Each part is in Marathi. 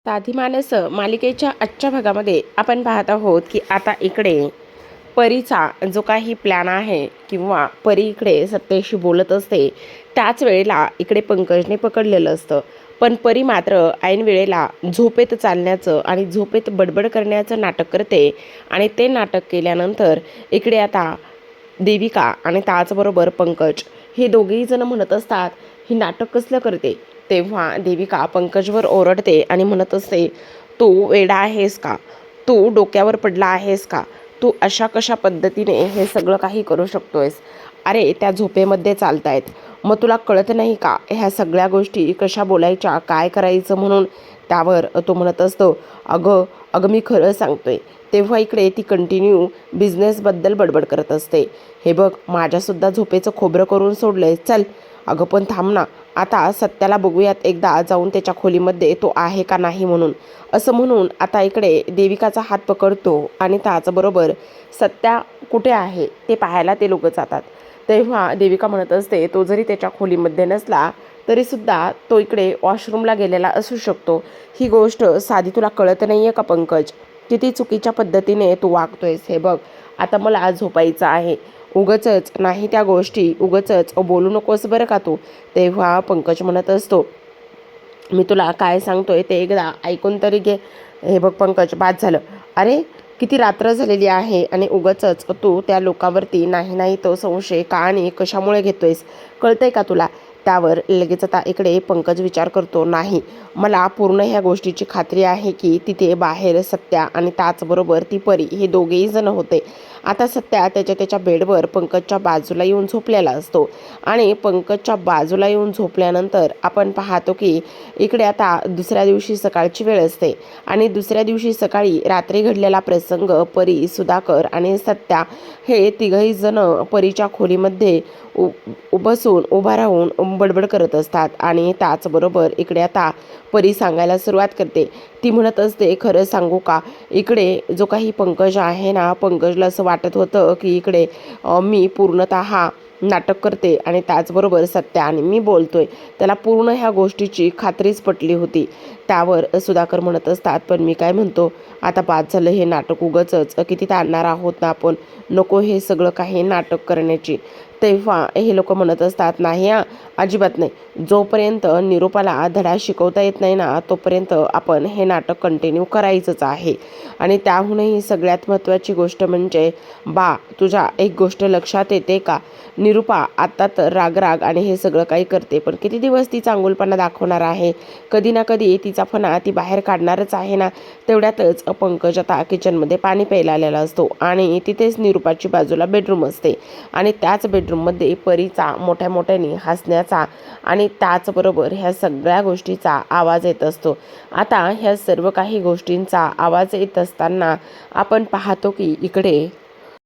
साधी माणस मालिकेच्या आजच्या भागामध्ये आपण पाहत आहोत की आता इकडे परीचा जो काही प्लॅन आहे किंवा परी इकडे सत्तेशी बोलत असते त्याच वेळेला इकडे पंकजने पकडलेलं असतं. पण परी मात्र ऐन वेळेला झोपेत चालण्याचं आणि झोपेत बडबड करण्याचं नाटक करते आणि ते नाटक केल्यानंतर इकडे आता देविका आणि त्याचबरोबर पंकज हे दोघेही जण म्हणत असतात ही नाटक कसलं करते. तेव्हा देविका पंकजवर ओरडते आणि म्हणत असते तू वेडा आहेस का, तू डोक्यावर पडला आहेस का, तू अशा कशा पद्धतीने हे सगळं काही करू शकतोयस. अरे त्या झोपेमध्ये चालतायत, मग तुला कळत नाही का ह्या सगळ्या गोष्टी कशा बोलायच्या, काय करायचं म्हणून. त्यावर तो म्हणत असतो अगं अगं मी खरं सांगतोय. तेव्हा इकडे ती कंटिन्यू बिझनेसबद्दल बडबड करत असते. हे बघ माझ्यासुद्धा झोपेचं खोबरं करून सोडलंय, चल. अगं पण थांब ना, आता सत्याला बघूयात एकदा जाऊन त्याच्या खोलीमध्ये तो आहे का नाही म्हणून. असं म्हणून आता इकडे देविकाचा हात पकडतो आणि त्याचबरोबर सत्या कुठे आहे ते पाहायला ते लोक जातात. तेव्हा देविका म्हणत असते तो जरी त्याच्या खोलीमध्ये नसला तरीसुद्धा तो इकडे वॉशरूमला गेलेला असू शकतो. ही गोष्ट साधी तुला कळत नाही आहे का पंकज, किती चुकीच्या पद्धतीने तू वागतोयस. हे बघ आता मला आज झोपायचं आहे, उगचच नाही त्या गोष्टी उगचच बोलू नकोस बरं का तू. तेव्हा पंकज म्हणत असतो मी तुला काय सांगतोय ते एकदा ऐकून तरी घे. हे बघ पंकज बाद झालं. अरे किती रात्र झालेली आहे आणि उगचच तू त्या लोकांवरती नाही नाही तो संशय का आणि कशामुळे घेतोयस, कळतंय का तुला. त्यावर लगेच आता इकडे पंकज विचार करतो नाही मला पूर्ण ह्या गोष्टीची खात्री आहे की तिथे बाहेर सत्या आणि त्याचबरोबर ती परी हे दोघेही जण होते. आता सत्या त्याच्या बेडवर पंकजच्या बाजूला येऊन झोपलेला असतो आणि पंकजच्या बाजूला येऊन झोपल्यानंतर आपण पाहतो की इकडे आता दुसऱ्या दिवशी सकाळची वेळ असते आणि दुसऱ्या दिवशी सकाळी रात्री घडलेला प्रसंग परी, सुधाकर आणि सत्या हे तिघही जण परीच्या खोलीमध्ये बसून उभा राहून बडबड करत असतात. आणि त्याचबरोबर इकडे आता परी सांगायला सुरुवात करते. ती म्हणत असते खरं सांगू का, इकडे जो काही पंकज आहे ना, पंकजला असं वाटत होतं की इकडे मी पूर्णतः नाटक करते आणि त्याचबरोबर सत्या आणि मी बोलतोय त्याला पूर्ण ह्या गोष्टीची खात्रीच पटली होती. त्यावर सुधाकर म्हणत असतात पण मी काय म्हणतो आता बाद झालं हे नाटक, उगचच किती ताणणार आहोत ना आपण, नको हे सगळं काही नाटक करण्याची. तेव्हा हे लोक म्हणत असतात नाही अजिबात नाही, जोपर्यंत निरूपाला धडा शिकवता येत नाही ना तोपर्यंत आपण हे नाटक कंटिन्यू करायचंच आहे. आणि त्याहूनही सगळ्यात महत्त्वाची गोष्ट म्हणजे बा तुझ्या एक गोष्ट लक्षात येते का, निरूपा आता तर राग आणि हे सगळं काही करते पण किती दिवस ती चांगुलपणा दाखवणार आहे, कधी ना कधी तिचा फणा ती बाहेर काढणारच आहे ना. तेवढ्यातच पंकज आता किचनमध्ये पाणी प्यायला आलेला असतो आणि तिथेच निरूपाची बाजूला बेडरूम असते आणि त्याच बेडरूममध्ये परीचा मोठ्या मोठ्याने हसण्याचा आणि त्याचबरोबर ह्या सगळ्या गोष्टीचा आवाज येत असतो. आता ह्या सर्व काही गोष्टींचा आवाज येत असताना आपण पाहतो की इकडे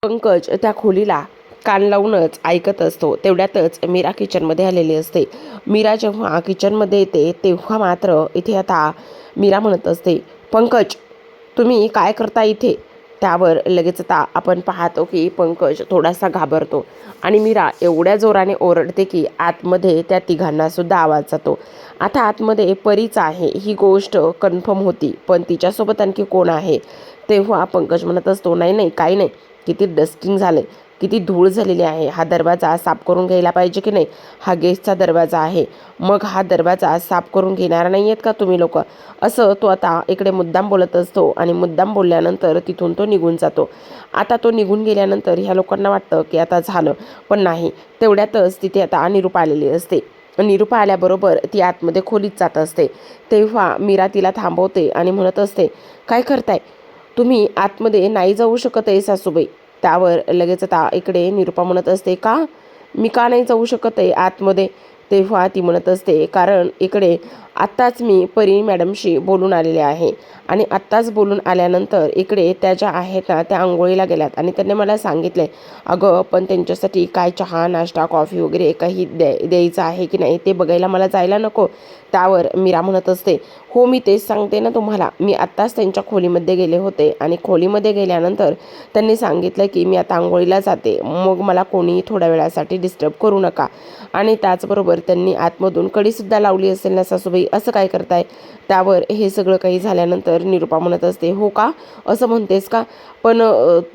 पंकज त्या खोलीला कान लावूनच ऐकत असतो. तेवढ्यातच मीरा किचनमध्ये आलेली असते. मीरा जेव्हा किचनमध्ये येते तेव्हा मात्र इथे आता मीरा म्हणत असते पंकज तुम्ही काय करता इथे. त्यावर लगेच आता आपण पाहतो की पंकज थोडासा घाबरतो आणि मीरा एवढ्या जोराने ओरडते की आतमध्ये त्या तिघांना सुद्धा आवाज जातो. आता आतमध्ये परीच आहे ही गोष्ट कन्फर्म होती पण तिच्यासोबत आणखी कोण आहे. तेव्हा पंकज म्हणत असतो नाही नाही काही नाही, किती डस्टिंग झाले, किती धूळ झालेली आहे, हा दरवाजा साफ करून घ्यायला पाहिजे की नाही, हा गेटचा दरवाजा आहे, मग हा दरवाजा साफ करून घेणार नाही आहेत का तुम्ही लोक. असं तो आता इकडे मुद्दाम बोलत असतो आणि मुद्दाम बोलल्यानंतर तिथून तो निघून जातो. आता तो निघून गेल्यानंतर ह्या लोकांना वाटतं की आता झालं पण नाही. तेवढ्यातच तिथे आता निरूपा आलेली असते. निरूपा आल्याबरोबर ती आतमध्ये खोलीत जात असते. तेव्हा मीरा तिला थांबवते आणि म्हणत असते काय करताय तुम्ही, आतमध्ये नाही जाऊ शकत आहे सासूबाई. त्यावर लगेच आता इकडे निरूपा म्हणत असते का, मी का नाही जाऊ शकत आहे आतमध्ये. तेव्हा ती म्हणत असते कारण इकडे आत्ताच मी परी मॅडमशी बोलून आलेले आहे आणि आत्ताच बोलून आल्यानंतर इकडे त्या ज्या आहेत ना त्या आंघोळीला गेल्यात आणि त्यांनी मला सांगितलं अगं पण त्यांच्यासाठी काय चहा नाश्ता कॉफी वगैरे काही द्यायचं आहे की नाही ते बघायला मला जायला नको. त्यावर मीरा म्हणत असते हो मी तेच सांगते ना तुम्हाला, मी आत्ताच त्यांच्या खोलीमध्ये गेले होते आणि खोलीमध्ये गेल्यानंतर त्यांनी सांगितलं की मी आता आंघोळीला जाते, मग मला कोणी थोड्या वेळासाठी डिस्टर्ब करू नका. आणि त्याचबरोबर त्यांनी आतमधून कडीसुद्धा लावली असेल ना सासूबाई ताई असं काय करताय? त्यावर हे सगळं काही झाल्यानंतर निरुपा म्हणत असते, हो का असं म्हणतेस का? पण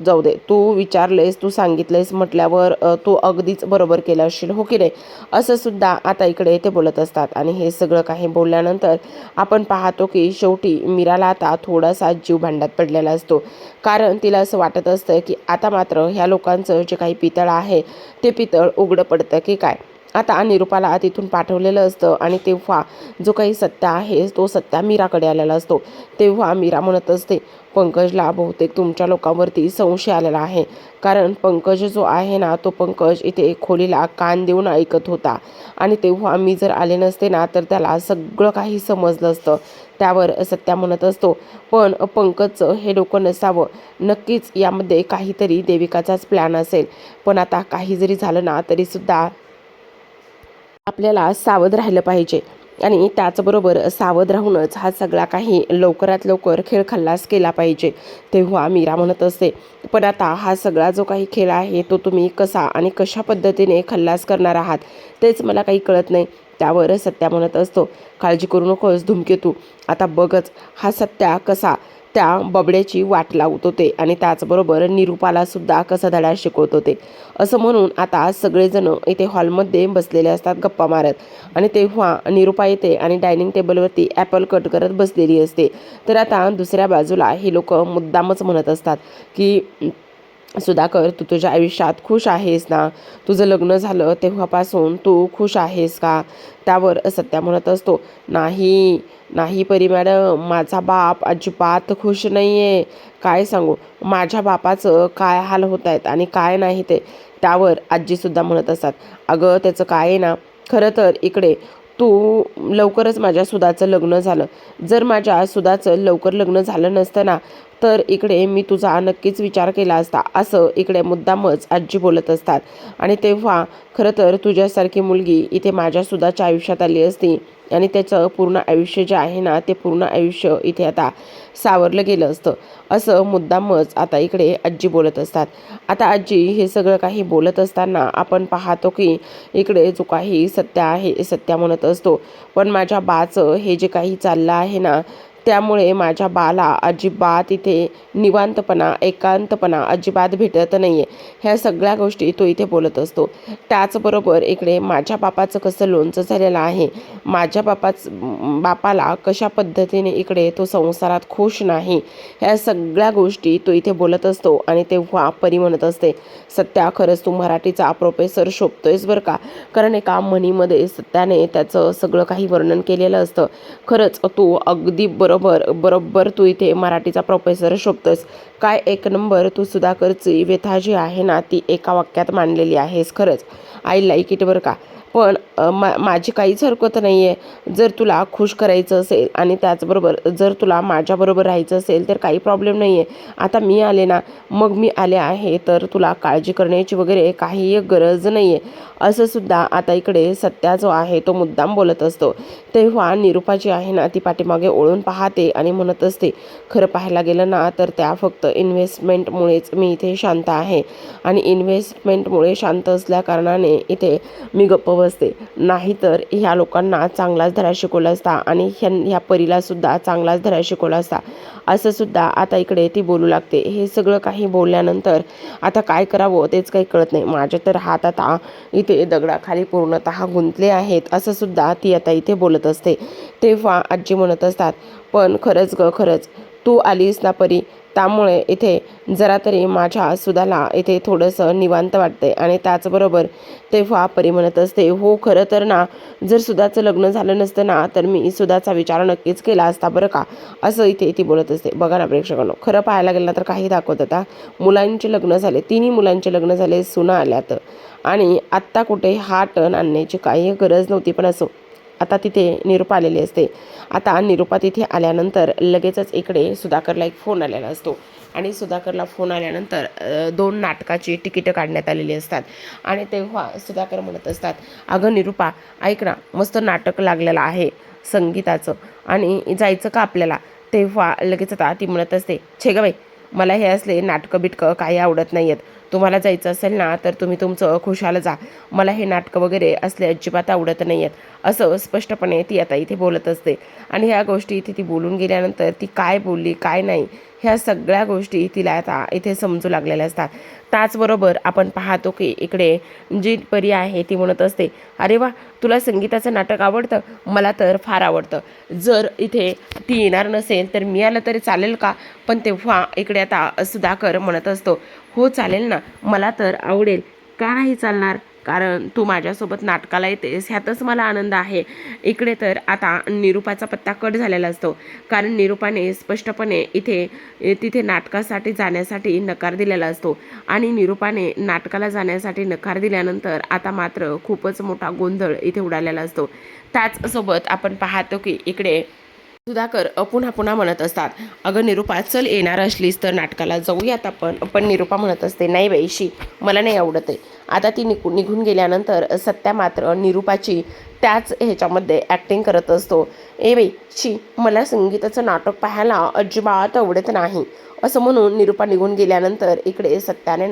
जाऊ दे, तू विचारलेस, तू सांगितलेस म्हटल्यावर तू अगदीच बरोबर केलं असशील, हो की नाही? असं सुद्धा आता इकडे ते बोलत असतात. आणि हे सगळं काही बोलल्यानंतर आपण पाहतो की शेवटी मीराला आता थोडासा जीव भांड्यात पडलेला असतो. कारण तिला असं वाटत असतं की आता मात्र ह्या लोकांचं जे काही पितळ आहे ते पितळ उघडं पडतं की काय. आता निरुपाला तिथून पाठवलेलं असतं आणि तेव्हा जो काही सत्या आहे तो सत्या मीराकडे आलेला असतो. तेव्हा मीरा म्हणत असते, पंकजला बहुतेक तुमच्या लोकांवरती संशय आलेला आहे. कारण पंकज जो आहे ना, तो पंकज इथे खोलीला कान देऊन ऐकत होता आणि तेव्हा मी जर आले नसते ना तर त्याला सगळं काही समजलं असतं. त्यावर सत्या म्हणत असतो, पण पंकजचं हे डोकं नसावं, नक्कीच यामध्ये काहीतरी देविकाचाच प्लॅन असेल. पण आता काही जरी झालं ना तरीसुद्धा आपल्याला सावध राहिलं पाहिजे आणि त्याचबरोबर सावध राहूनच हा सगळा काही लवकरात लवकर खेळ खल्लास केला पाहिजे. तेव्हा मीरा म्हणत असते, पण आता हा सगळा जो काही खेळ आहे तो तुम्ही कसा आणि कशा पद्धतीने खल्लास करणार आहात तेच मला काही कळत नाही. त्यावर सत्या म्हणत असतो, काळजी करू नकोस धूमकेतू, आता बघच हा सत्या कसा त्या बबड्याची वाट लावत होते आणि त्याचबरोबर निरुपाला सुद्धा कसा धडा शिकवत होते. असं म्हणून आता सगळेजण इथे हॉलमध्ये बसलेले असतात गप्पा मारत. आणि तेव्हा निरुपा येते आणि डायनिंग टेबलवरती ॲपल कट करत बसलेली असते. तर आता दुसऱ्या बाजूला हे लोक मुद्दामच म्हणत असतात की सुधाकर, तू तुझ्या आयुष्यात खुश आहेस ना? तुझं लग्न झालं तेव्हापासून तू खुश आहेस का? त्यावर सत्या म्हणत असतो, नाही नाही परी मॅडम, माझा बाप अजिबात खुश नाही आहे. काय सांगू माझ्या बापाचं काय हाल होत आहेत आणि काय नाही ते. त्यावर आजीसुद्धा म्हणत असतात, अगं त्याचं काय आहे ना, खरं तर इकडे तू लवकरच माझ्या सुधाचं लग्न झालं. जर माझ्या सुधाचं लवकर लग्न झालं नसतं ना तर इकडे मी तुझा नक्कीच विचार केला असता, असं इकडे मुद्दामच आजी बोलत असतात. आणि तेव्हा खरं तर तुझ्यासारखी मुलगी इथे माझ्या सुधाच्या आयुष्यात आली असती आणि त्याचं पूर्ण आयुष्य जे आहे ना ते पूर्ण आयुष्य इथे आता सावरलं गेलं असतं, असं मुद्दामच आता इकडे आजी बोलत असतात. आता आजी हे सगळं काही बोलत असताना आपण पाहतो की इकडे जो काही सत्या आहे सत्या म्हणत असतो, पण माझ्या बाचं हे जे काही चाललं आहे ना त्यामुळे माझ्या बाला अजिबात इथे निवांतपणा एकांतपणा अजिबात भेटत नाही आहे. ह्या सगळ्या गोष्टी तो इथे बोलत असतो. त्याचबरोबर इकडे माझ्या बापाचं कसं लोणचं झालेलं आहे, माझ्या बापाला कशा पद्धतीने इकडे तो संसारात खुश नाही, ह्या सगळ्या गोष्टी तो इथे बोलत असतो. आणि तेव्हा परी म्हणत असते, सत्या खरंच तू मराठीचा प्रोफेसर शोभतोयस बरं का. कारण एका म्हणीमध्ये सत्याने त्याचं सगळं काही वर्णन केलेलं असतं. खरंच तू अगदी बरोबर तू इथे मराठीचा प्रोफेसर शोभतोस. काय एक नंबर तू सुधाकरची व्यथा जी आहे ना ती एका वाक्यात मांडलेली आहेस. खरंच आय लाईक इट बरं का. पण माझी काहीच हरकत नाही आहे. जर तुला खुश करायचं असेल आणि त्याचबरोबर जर तुला माझ्याबरोबर राहायचं असेल तर काही प्रॉब्लेम नाही आहे. आता मी आले ना, मग मी आले आहे तर तुला काळजी करण्याची वगैरे काही गरज नाही आहे, असं सुद्धा आता इकडे सत्या जो आहे तो मुद्दाम बोलत असतो. तेव्हा निरुपा जी आहे ना ती पाठीमागे ओळून पाहते आणि म्हणत असते, खरं पाहायला गेलं ना तर त्या फक्त इन्व्हेस्टमेंटमुळेच मी इथे शांत आहे आणि इन्व्हेस्टमेंटमुळे शांत असल्या कारणाने इथे मी गप्प बसते. नाहीतर ह्या लोकांना चांगलाच धडा शिकवला असता आणि ह्या परीला सुद्धा चांगलाच धडा शिकवला असता, असं सुद्धा आता इकडे ती बोलू लागते. हे सगळं काही बोलल्यानंतर आता काय करावं तेच काही कळत नाही. माझ्या तर हात आता इथे दगडाखाली पूर्णतः गुंतले आहेत, असं सुद्धा ती आता इथे बोलत असते. तेव्हा आजी म्हणत असतात, पण खरंच खरंच तू आलीस ना परी, त्यामुळे इथे जरा तरी माझ्या सुधाला इथे थोडंसं निवांत वाटतंय. आणि त्याचबरोबर तेव्हा परी म्हणत असते, हो खरं तर ना जर सुधाचं लग्न झालं नसतं ना तर मी सुधाचा विचार नक्कीच केला असता बरं का, असं इथे ती बोलत असते. बघा ना प्रेक्षकांनो, खरं पाहायला गेलं तर काही दाखवत आता मुलांचे लग्न झाले, तिन्ही मुलांचे लग्न झाले, सुना आल्यात आणि आत्ता कुठे हा टर्न आणण्याची काही गरज नव्हती. पण असो, आता तिथे निरुपा आलेली असते. आता निरुपा तिथे आल्यानंतर लगेचच इकडे सुधाकरला एक फोन आलेला असतो आणि सुधाकरला फोन आल्यानंतर 2 नाटकाची तिकीटं काढण्यात आलेली असतात. आणि तेव्हा सुधाकर म्हणत असतात, अगं निरुपा ऐक ना, मस्त नाटक लागलेलं आहे संगीताचं आणि जायचं का आपल्याला. तेव्हा लगेच आता ती म्हणत असते, छे गं बाई, मला हे असले नाटकं बिटकं काही आवडत नाही आहेत. तुम्हाला जायचं असेल ना तर तुम्ही तुमचं खुशाल जा, मला हे नाटकं वगैरे असले अजिबात आवडत नाही आहेत, असं स्पष्टपणे ती आता इथे बोलत असते. आणि ह्या गोष्टी इथे ती बोलून गेल्यानंतर ती काय बोलली काय नाही ह्या सगळ्या गोष्टी तिला आता इथे समजू लागलेल्या असतात. त्याचबरोबर आपण पाहतो की इकडे जी परी आहे ती म्हणत असते, अरे वा, तुला संगीताचं नाटक आवडतं, मला तर फार आवडतं. जर इथे ती येणार नसेल तर मी आलं तरी चालेल का? पण तेव्हा इकडे आता सुधाकर म्हणत असतो, हो चालेल ना, मला तर आवडेल, का नाही चालणार, कारण तू माझ्यासोबत नाटकाला येतेस ह्यातच मला आनंद आहे. इकडे तर आता निरूपाचा पत्ता कट झालेला असतो, कारण निरूपाने स्पष्टपणे तिथे नाटकासाठी जाण्यासाठी नकार दिलेला असतो. आणि निरूपाने नाटकाला जाण्यासाठी नकार दिल्यानंतर आता मात्र खूपच मोठा गोंधळ इथे उडालेला असतो. त्याचसोबत आपण पाहतो की इकडे सुधाकर पुन्हा पुन्हा म्हणत असतात, अगं निरूपा, चल येणार असलीस तर नाटकाला जाऊयात आपण. पण निरूपा म्हणत असते, नाही बाई शी, मला नाही आवडत आहे. आता ती निघून गेल्यानंतर सत्या मात्र निरूपाची त्याच ह्याच्यामध्ये ॲक्टिंग करत असतो. ए बाई शी, मला संगीताचं नाटक पाहायला अजिबात आवडत नाही, असं म्हणून निरूपा निघून गेल्यानंतर इकडे सत्याने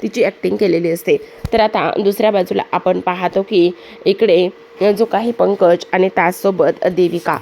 तिची ॲक्टिंग केलेली असते. तर आता दुसऱ्या बाजूला आपण पाहतो की इकडे जो काही पंकज आणि त्याचसोबत देविका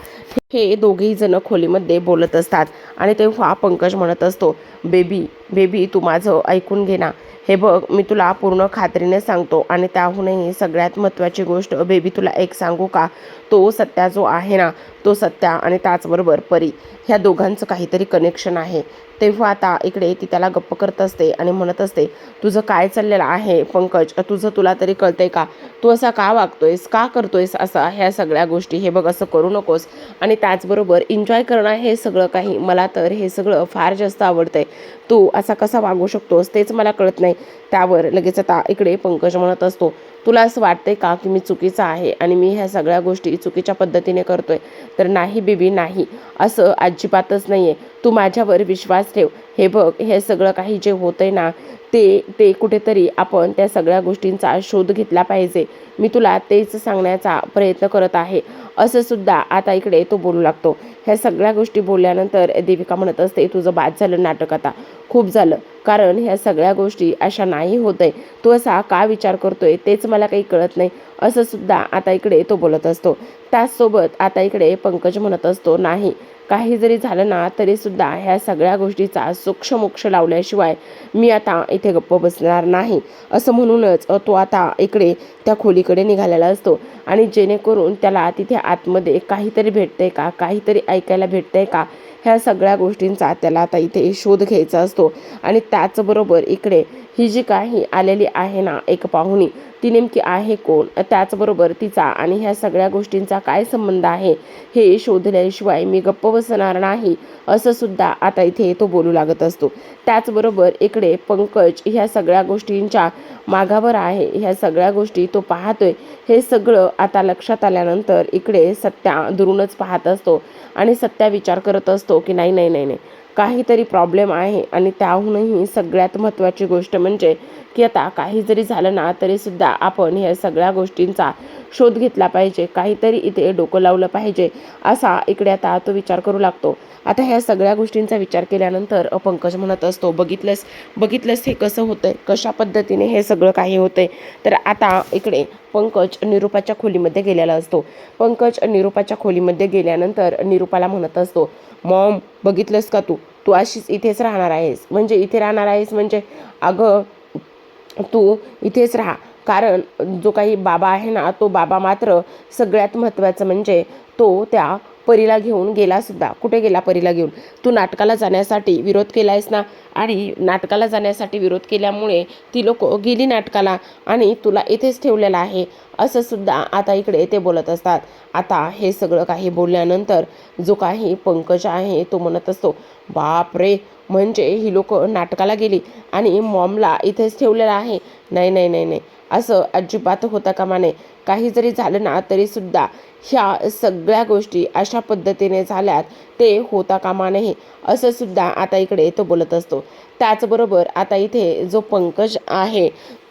हे दोघेही जण खोलीमध्ये बोलत असतात. आणि तेव्हा पंकज म्हणत असतो, बेबी बेबी तू माझं ऐकून घे ना, हे बघ मी तुला पूर्ण खात्रीने सांगतो, आणि त्याहूनही सगळ्यात महत्त्वाची गोष्ट बेबी तुला एक सांगू का, तो सत्या जो आहे ना, तो सत्या आणि त्याचबरोबर परी ह्या दोघांचं काहीतरी कनेक्शन आहे. तेव्हा आता इकडे ती त्याला गप्प करत असते आणि म्हणत असते, तुझं काय चाललेलं आहे पंकज, तुला तरी कळतंय का, तू असा का वागतोयस, का करतोयस असा ह्या सगळ्या गोष्टी, हे बघ असं करू नकोस. आणि त्याचबरोबर एन्जॉय करणं हे सगळं काही, मला तर हे सगळं फार जास्त आवडतंय, तू असा कसा वागू शकतोस तेच मला कळत नाही. त्यावर लगेच आता इकडे पंकज म्हणत असतो, तुला असं वाटतंय का की मी चुकीचा आहे आणि मी ह्या सगळ्या गोष्टी चुकीच्या पद्धतीने करतोय? तर नाही बेबी नाही, असं अजिबातच नाही आहे, तू माझ्यावर विश्वास ठेव. हे बघ हे सगळं काही जे होतंय ना ते कुठेतरी आपण त्या सगळ्या गोष्टींचा शोध घेतला पाहिजे, मी तुला तेच सांगण्याचा प्रयत्न करत आहे, असं सुद्धा आता इकडे तो बोलू लागतो. ह्या सगळ्या गोष्टी बोलल्यानंतर देविका म्हणत असते, तुझं बाद झालं नाटक, आता खूप झालं, कारण ह्या सगळ्या गोष्टी अशा नाही होत आहे, तू असा का विचार करतोय तेच मला काही कळत नाही, असं सुद्धा आता इकडे तो बोलत असतो. त्याचसोबत आता इकडे पंकज म्हणत असतो, नाही, काही जरी झालं ना तरी सुद्धा ह्या सगळ्या गोष्टीचा सूक्ष्मोक्ष लावल्याशिवाय मी आता इथे गप्प बसणार नाही, असं म्हणूनच तो आता इकडे त्या खोलीकडे निघालेला असतो. आणि जेणेकरून त्याला तिथे आतमध्ये काहीतरी भेटतंय का, काहीतरी ऐकायला भेटतंय का, ह्या सगळ्या गोष्टींचा त्याला आता इथे शोध घ्यायचा असतो. आणि त्याचबरोबर इकडे ही जी काही आलेली आहे ना एक पाहुणी, ती नेमकी आहे कोण, त्याचबरोबर तिचा आणि ह्या सगळ्या गोष्टींचा काय संबंध आहे हे शोधल्याशिवाय मी गप्प बसणार नाही, असं सुद्धा आता इथे तो बोलू लागत असतो. त्याचबरोबर इकडे पंकज ह्या सगळ्या गोष्टींच्या मागावर आहे, ह्या सगळ्या गोष्टी तो पाहतोय, हे सगळं आता लक्षात आल्यानंतर इकडे सत्या दुरूनच पाहत असतो. आणि सत्या विचार करत असतो की नाही नाही नाही नाही, काहीतरी प्रॉब्लेम आहे. आणि त्याहूनही सगळ्यात महत्त्वाची गोष्ट म्हणजे की आता काही जरी झालं ना तरी सुद्धा आपण ह्या सगळ्या गोष्टींचा शोध घेतला पाहिजे, काहीतरी इथे डोकं लावलं पाहिजे, असा इकडे आता तो विचार करू लागतो. आता ह्या सगळ्या गोष्टींचा विचार केल्यानंतर पंकज म्हणत असतो, बघितलंस हे कसं होतंय, कशा पद्धतीने हे सगळं काही होतंय. तर आता इकडे पंकज निरूपाच्या खोलीमध्ये गेलेला असतो. पंकज निरूपाच्या खोलीमध्ये गेल्यानंतर निरूपाला म्हणत असतो, मॉम बघितलंस का, तू अशीच इथेच राहणार आहेस, म्हणजे इथे राहणार आहेस म्हणजे अगं तू इथेच राहा, कारण जो काही बाबा आहे ना तो बाबा मात्र सगळ्यात महत्त्वाचं म्हणजे तो त्या परीला घेऊन गेला सुद्धा. कुठे गेला परीला घेऊन? तू नाटकाला जाण्यासाठी विरोध केलायस ना, आणि नाटकाला जाण्यासाठी विरोध केल्यामुळे ती लोक गेली नाटकाला आणि तुला इथेच ठेवलेलं आहे, असं सुद्धा आता इकडे ते बोलत असतात. आता हे सगळं काही बोलल्यानंतर जो काही पंकज आहे तो म्हणत असतो, बाप रे, म्हणजे ही लोक नाटकाला गेली आणि मॉमला इथेच ठेवलेलं आहे, नाही नाही नाही नाही, असं अजिबात होता कामा नये, काही जरी झालं ना तरी सुद्धा ह्या सगळ्या गोष्टी अशा पद्धतीने झाल्यात ते होता कामा नये, असं सुद्धा आता इकडे तो बोलत असतो. त्याचबरोबर आता इथे जो पंकज आहे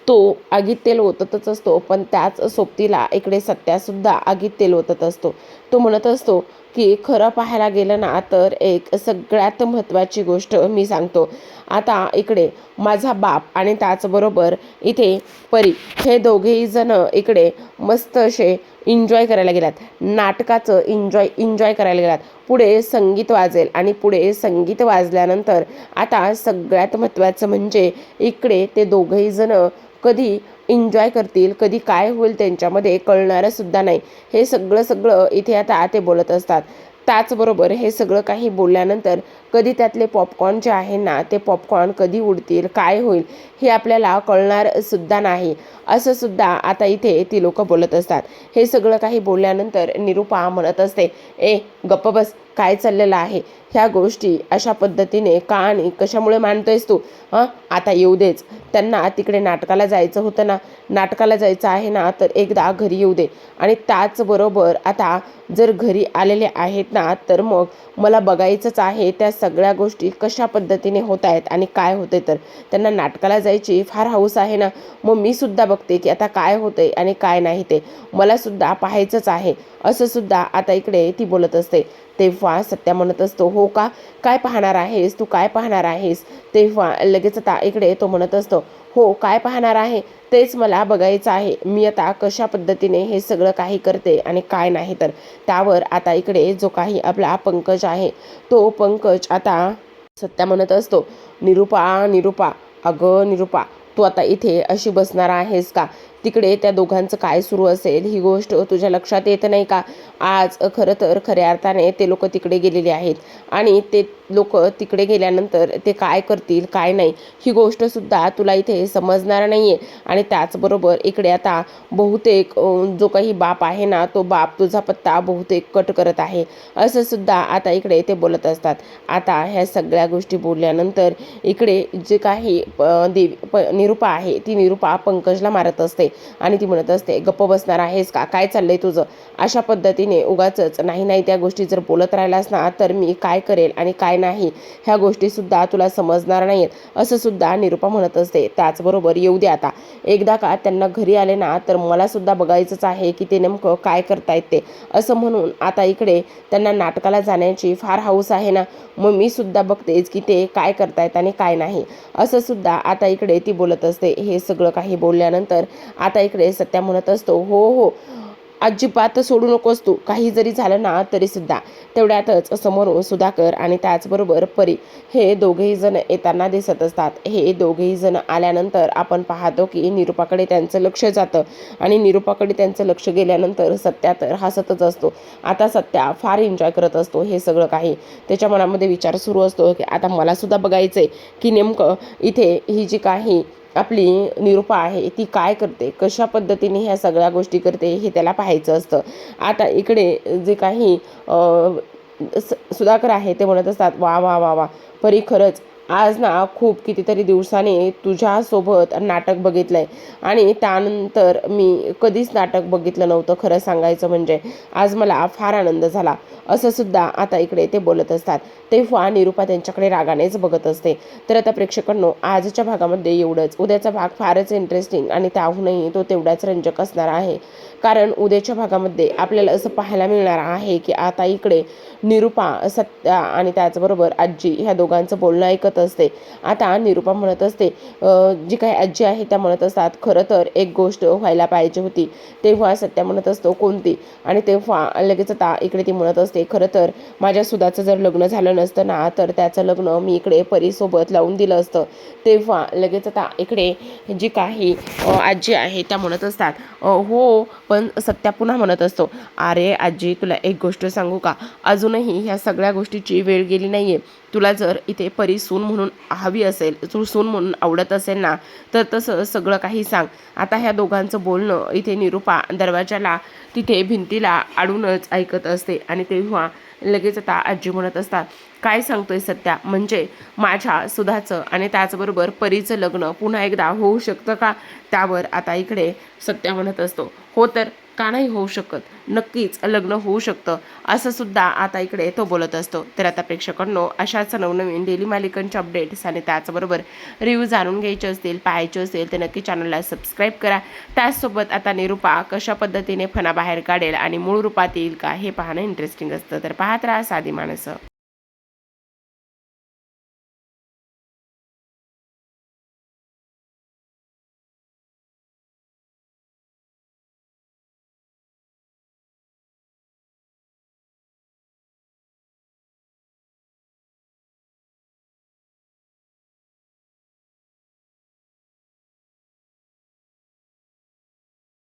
तो आगीत तेल ओततच असतो, पण त्याच सोबतीला इकडे सत्यासुद्धा आगीत तेल ओतत असतो. तो म्हणत असतो की खरं पाहायला गेलं ना तर एक सगळ्यात महत्त्वाची गोष्ट मी सांगतो. आता इकडे माझा बाप आणि त्याचबरोबर इथे परी हे दोघेही जण इकडे मस्त असे एन्जॉय करायला गेलात, नाटकाचं एन्जॉय करायला गेलात. पुढे संगीत वाजेल आणि पुढे संगीत वाजल्यानंतर आता सगळ्यात महत्त्वाचं म्हणजे इकडे ते दोघेही जण कधी एन्जॉय करतील, कधी काय होईल त्यांच्यामध्ये कळणारं सुद्धा नाही. हे सगळं इथे आता ते बोलत असतात. त्याचबरोबर हे सगळं काही बोलल्यानंतर कधी त्यातले पॉपकॉर्न जे आहे ना ते पॉपकॉर्न कधी उडतील, काय होईल हे आपल्याला कळणार सुद्धा नाही, असं सुद्धा आता इथे ती लोक बोलत असतात. हे सगळं काही बोलल्यानंतर निरूपा म्हणत असते, ए गप्प बस, काय चाललेलं आहे, ह्या गोष्टी अशा पद्धतीने का आणि कशामुळे मानतोयस तू? आता येऊ देच, त्यांना तिकडे नाटकाला जायचं होतं ना, नाटकाला जायचं आहे ना तर एकदा घरी येऊ दे. आणि त्याचबरोबर आता जर घरी आलेले आहेत ना तर मग मला बघायचंच आहे त्या सगळ्या गोष्टी कशा पद्धतीने होत आहेत आणि काय होते. तर त्यांना नाटकाला जायची फार हौस आहे ना, मग मी सुद्धा बघते की आता काय होतंय आणि काय नाही ते मला सुद्धा पाहायचंच आहे, असं सुद्धा आता इकडे ती बोलत असते. तेव्हा सत्या म्हणत असतो, हो का, काय पाहणार आहेस तू, काय पाहणार आहेस? तेव्हा लगेच आता इकडे तो म्हणत असतो, हो काय पाहणार आहे तेच मला बघायचं आहे, मी आता कशा पद्धतीने हे सगळं काही करते आणि काय नाही. तर त्यावर आता इकडे जो काही आपला पंकज आहे तो पंकज आता सत्या म्हणत असतो, निरूपा निरूपा, अगं निरूपा, तू आता इथे अशी बसणार आहेस का? तिकडे त्या दोघांचं काय सुरू असेल ही गोष्ट तुझ्या लक्षात येत नाही का? आज खरं तर खऱ्या अर्थाने ते लोक तिकडे गेलेले आहेत आणि ते लोक तिकडे गेल्यानंतर ते काय करतील काय नाही ही गोष्ट सुद्धा तुला इथे समजणार नाहीये. आणि त्याचबरोबर इकडे आता बहुतेक जो काही बाप आहे ना तो बाप तुझा पत्ता बहुतेक कट करत आहे, असं सुद्धा आता इकडे ते बोलत असतात. आता ह्या सगळ्या गोष्टी बोलल्यानंतर इकडे जे काही निरूपा आहे ती निरूपा पंकजला मारत असते आणि ती म्हणत असते, गप्प बसणार आहेस का, काय चाललंय तुझं? अशा पद्धतीने उगाचच नाही त्या गोष्टी जर बोलत राहिलास ना तर मी काय करेल आणि काय नाही ह्या गोष्टी सुद्धा तुला समजणार नाहीत, असं सुद्धा निरूपा म्हणत असते. त्याचबरोबर येऊ दे आता, एकदा का त्यांना घरी आले ना तर मला सुद्धा बघायचंच आहे की ते नेमकं काय करतायत ते, असं म्हणून आता इकडे त्यांना नाटकाला जाण्याची फार हौस आहे ना, मग मी सुद्धा बघतेच की ते काय करतायत आणि काय नाही, असं सुद्धा आता इकडे ती बोलत असते. हे सगळं काही बोलल्यानंतर आता इकडे सत्या म्हणत असतो, हो हो अजिबात सोडू नकोस तू, काही जरी झालं ना तरी सुद्धा. तेवढ्यातच समोरून सुधाकर आणि त्याचबरोबर परी हे दोघेही जण येताना दिसत असतात. हे दोघेही जण आल्यानंतर आपण पाहतो की निरूपाकडे त्यांचं लक्ष जातं आणि निरूपाकडे त्यांचं लक्ष गेल्यानंतर सत्या तर हसतच असतो. आता सत्या फार एन्जॉय करत असतो हे सगळं काही. त्याच्या मनामध्ये विचार सुरू असतो की आता मला सुद्धा बघायचंय की नेमकं इथे ही जी काही आपली निरूपा आहे ती काय करते, कशा पद्धतीने ह्या सगळ्या गोष्टी करते हे त्याला पाहायचं असतं. आता इकडे जे काही सुधाकर आहे ते म्हणत असतात, वा वा वा वा परी, खरंच आज ना खूप कितीतरी दिवसाने तुझ्यासोबत नाटक बघितलंय आणि त्यानंतर मी कधीच नाटक बघितलं नव्हतं, खरं सांगायचं म्हणजे आज मला फार आनंद झाला, असं सुद्धा आता इकडे ते बोलत असतात. तेव्हा निरूपा त्यांच्याकडे रागानेच बघत असते. तर आता प्रेक्षकांनो, आजच्या भागामध्ये एवढंच. उद्याचा भाग फारच इंटरेस्टिंग आणि त्याहूनही तो तेवढाच रंजक असणार आहे, कारण उद्याच्या भागामध्ये आपल्याला असं पाहायला मिळणार आहे की आता इकडे निरूपा, सत्या आणि त्याचबरोबर आजी ह्या दोघांचं बोलणं ऐकत असते. आता निरूपा म्हणत असते, जी काही आजी आहे त्या म्हणत असतात, खरं तर एक गोष्ट व्हायला पाहिजे होती. तेव्हा सत्या म्हणत असतो, कोणती? आणि तेव्हा लगेच आता इकडे ती म्हणत असते, खरं तर माझ्या सुधाचं जर लग्न झालं नसतं ना तर त्याचं लग्न मी इकडे परीसोबत लावून दिलं असतं. तेव्हा लगेच आता इकडे जी काही आजी आहे त्या म्हणत असतात, हो पण सत्या पुन्हा म्हणत असतो, अरे आजी तुला एक गोष्ट सांगू का, अजूनही ह्या सगळ्या गोष्टीची वेळ गेली नाहीये. तुला जर इथे परी सून म्हणून हवी असेल, तू सून म्हणून आवडत असेल ना तर तसं सगळं काही सांग. आता ह्या दोघांचं बोलणं इथे निरूपा दरवाजाला तिथे भिंतीला आडूनच ऐकत असते आणि तेव्हा लगेच आता आजी म्हणत असतात, काय सांगतोय सत्या, म्हणजे माझ्या सुधाचं आणि त्याचबरोबर परीचं लग्न पुन्हा एकदा होऊ शकतं का? त्यावर आता इकडे सत्या म्हणत असतो, हो तर का नाही होऊ शकत, नक्कीच लग्न होऊ शकतं असं सुद्धा आता इकडे तो बोलत असतो. तर आता प्रेक्षकांनो, अशाच नवनवीन डेली मालिकांचे अपडेट्स आणि त्याचबरोबर रिव्ह्यू जाणून घ्यायचे असतील, पाहायचे असतील तर नक्की चॅनलला सबस्क्राईब करा. त्याचसोबत आता निरूपा कशा पद्धतीने फणा बाहेर काढेल आणि मूळ रूपात येईल का, हे पाहणं इंटरेस्टिंग असतं. तर पाहत राहा साधी माणसं.